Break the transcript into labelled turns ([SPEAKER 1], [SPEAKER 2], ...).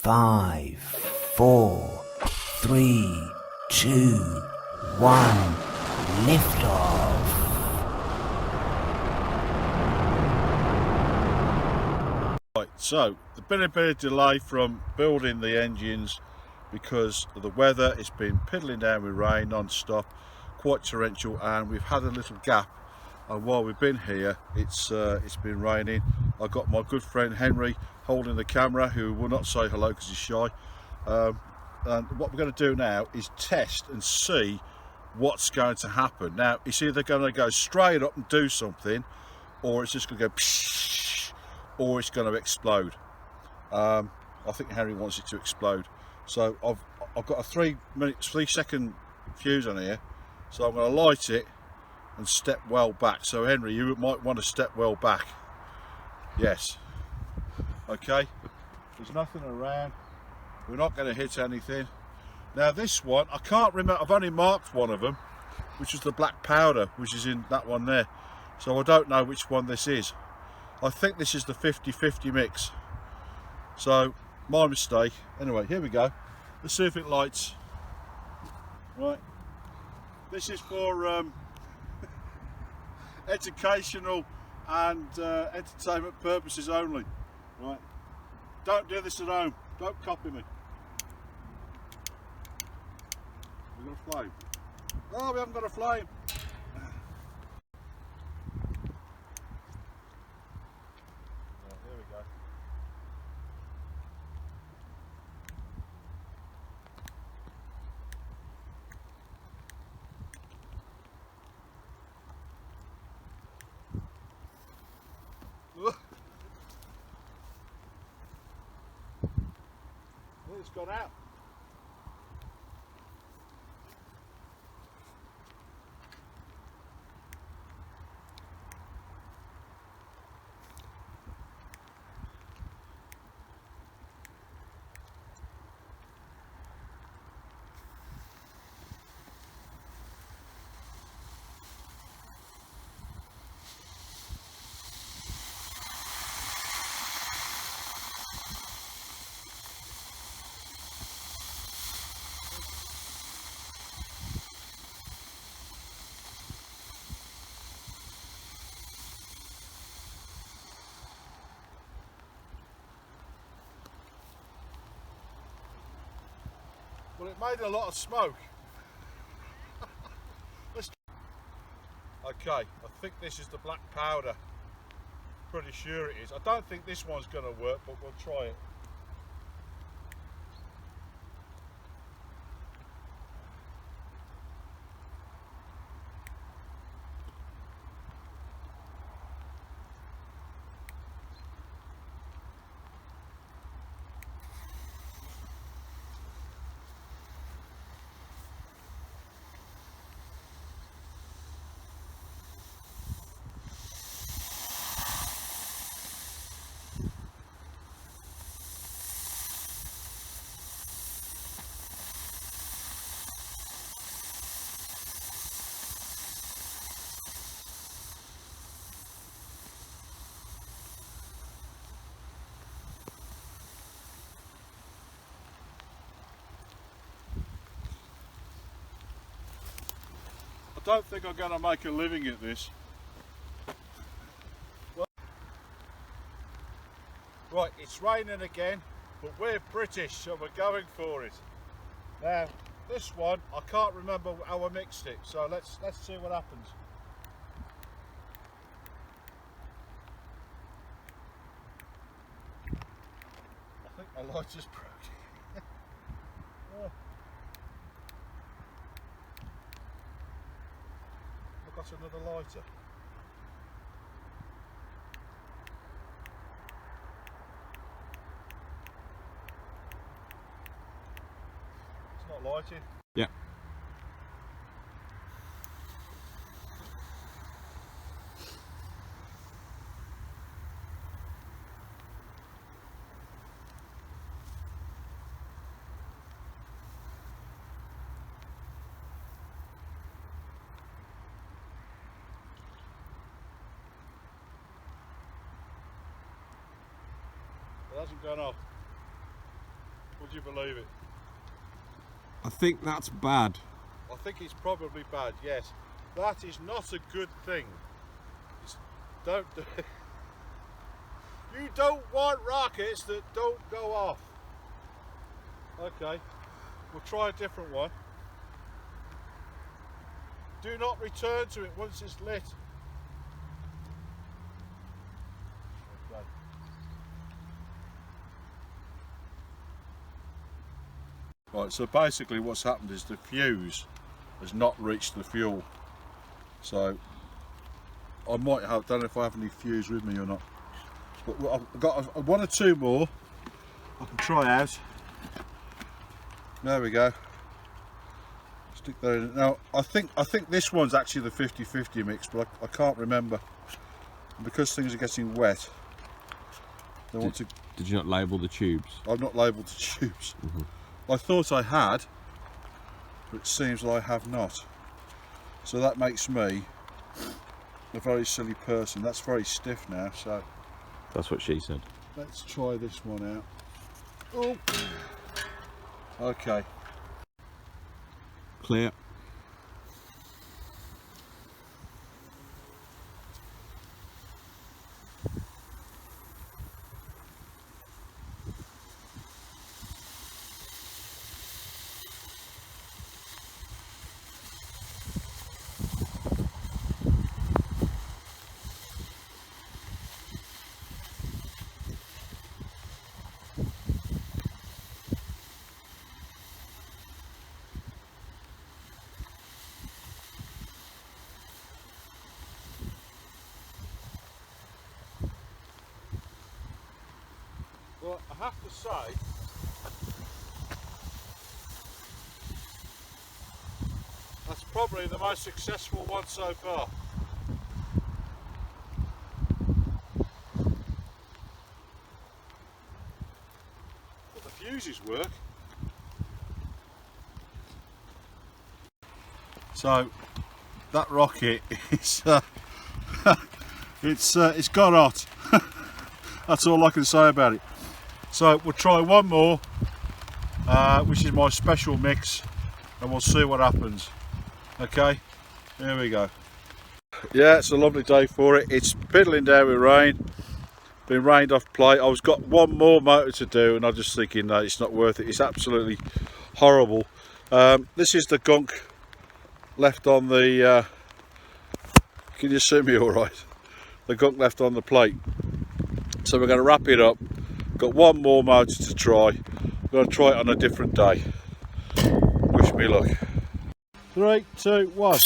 [SPEAKER 1] 5, 4, 3, 2, 1, lift off.
[SPEAKER 2] Right, so there's been a bit of delay from building the engines because of the weather. It's been piddling down with rain non-stop, quite torrential, and we've had a little gap. And while we've been here, it's been raining. I've got my good friend Henry holding the camera, who will not say hello because he's shy. And what we're going to do now is test and see what's going to happen. Now, it's either going to go straight up and do something, or it's just going to go psh, or it's going to explode. I think Henry wants it to explode. So I've got a 3-second fuse on here, so I'm going to light it and step well back. So Henry, you might want to step well back. Yes. Okay. There's nothing around. We're not going to hit anything. Now this one, I can't remember. I've only marked one of them, which is the black powder, which is in that one there. So I don't know which one this is. I think this is the 50-50 mix. So my mistake. Anyway, here we go. Let's see if it lights. Right. This is for educational and entertainment purposes only. Right. Don't do this at home. Don't copy me. We've got a flame. Oh, we haven't got a flame. Right, here we go. It's gone out. Well, it made a lot of smoke. Okay, I think this is the black powder. Pretty sure it is. I don't think this one's going to work, but we'll try it. I don't think I'm going to make a living at this. Right, it's raining again, but we're British, so we're going for it. Now, this one, I can't remember how I mixed it, so let's see what happens. I think my light is broken. Oh. I've got another lighter. It's not lighting.
[SPEAKER 3] Yeah.
[SPEAKER 2] It hasn't gone off. Would you believe it?
[SPEAKER 3] I think that's bad.
[SPEAKER 2] I think it's probably bad, yes. That is not a good thing. Don't do it. You don't want rockets that don't go off. Okay, we'll try a different one. Do not return to it once it's lit. Okay. Right, so basically what's happened is the fuse has not reached the fuel. So I might have, don't know if I have any fuse with me or not. But I've got one or two more I can try out. There we go. Stick that in. Now I think this one's actually the 50-50 mix, but I can't remember. And because things are getting wet, I want to.
[SPEAKER 3] Did you not label the tubes?
[SPEAKER 2] I've not labelled the tubes. I thought I had, but it seems I have not. So that makes me a very silly person. That's very stiff now, so
[SPEAKER 3] That's what she said.
[SPEAKER 2] let's try this one out. Oh. Okay.
[SPEAKER 3] Clear.
[SPEAKER 2] Well, I have to say, that's probably the most successful one so far. But the fuses work. So that rocket is it's got hot. That's all I can say about it. So we'll try one more, which is my special mix, and we'll see what happens. Okay, here we go. Yeah, it's a lovely day for it. It's piddling down with rain. Been rained off plate. I was got one more motor to do, and I'm just thinking, no, it's not worth it. It's absolutely horrible. This is the gunk left on the. Can you see me all right? The gunk left on the plate. So we're going to wrap it up. Got one more motor to try. I'm going to try it on a different day. Wish me luck. 3, 2, 1.